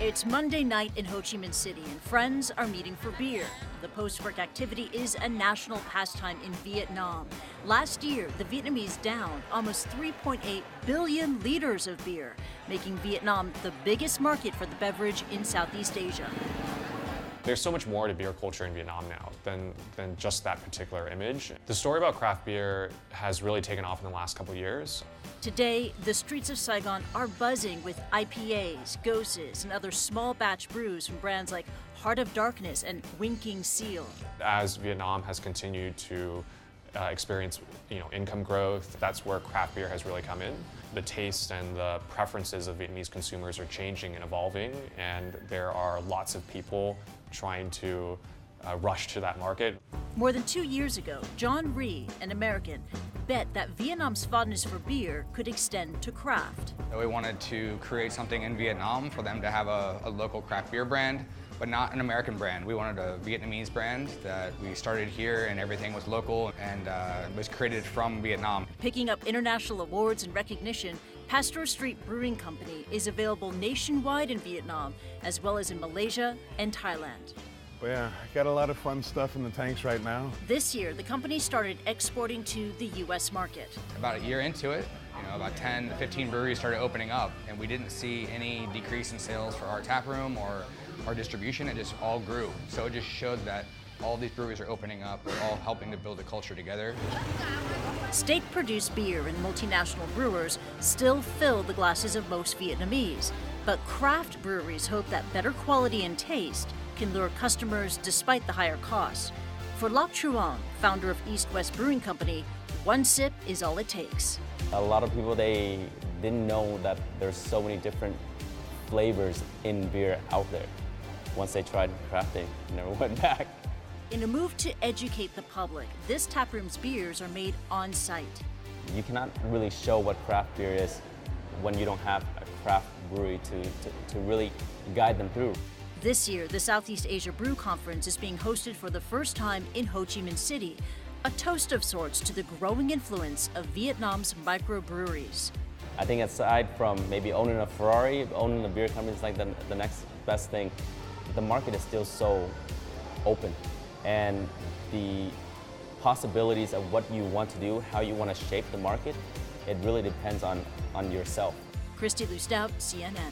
It's Monday night in Ho Chi Minh City, and friends are meeting for beer. The post-work activity is a national pastime in Vietnam. Last year, the Vietnamese downed almost 3.8 billion liters of beer, making Vietnam the biggest market for the beverage in Southeast Asia. There's so much more to beer culture in Vietnam now than just that particular image. The story about craft beer has really taken off in the last couple of years. Today, the streets of Saigon are buzzing with IPAs, goses, and other small batch brews from brands like Heart of Darkness and Winking Seal. As Vietnam has continued to experience income growth, that's where craft beer has really come in. The taste and the preferences of Vietnamese consumers are changing and evolving, and there are lots of people trying to rush to that market. More than 2 years ago, John Rhee, an American, bet that Vietnam's fondness for beer could extend to craft. We wanted to create something in Vietnam for them to have a local craft beer brand, but not an American brand. We wanted a Vietnamese brand that we started here and everything was local and was created from Vietnam. Picking up international awards and recognition, Pasteur Street Brewing Company is available nationwide in Vietnam, as well as in Malaysia and Thailand. Well, yeah, I got a lot of fun stuff in the tanks right now. This year, the company started exporting to the U.S. market. About a year into it, about 10 to 15 breweries started opening up, and we didn't see any decrease in sales for our tap room or our distribution. It just all grew. So it just showed that all these breweries are opening up. They're all helping to build a culture together. State-produced beer and multinational brewers still fill the glasses of most Vietnamese, but craft breweries hope that better quality and taste can lure customers despite the higher costs. For Loc Truong, founder of East-West Brewing Company, one sip is all it takes. A lot of people, they didn't know that there's so many different flavors in beer out there. Once they tried craft, they never went back. In a move to educate the public, this taproom's beers are made on site. You cannot really show what craft beer is when you don't have a craft brewery to really guide them through. This year, the Southeast Asia Brew Conference is being hosted for the first time in Ho Chi Minh City, a toast of sorts to the growing influence of Vietnam's microbreweries. I think aside from maybe owning a Ferrari, owning a beer company is like the next best thing. The market is still so open, and the possibilities of what you want to do, how you want to shape the market, it really depends on yourself. Christy Lou Stout, CNN.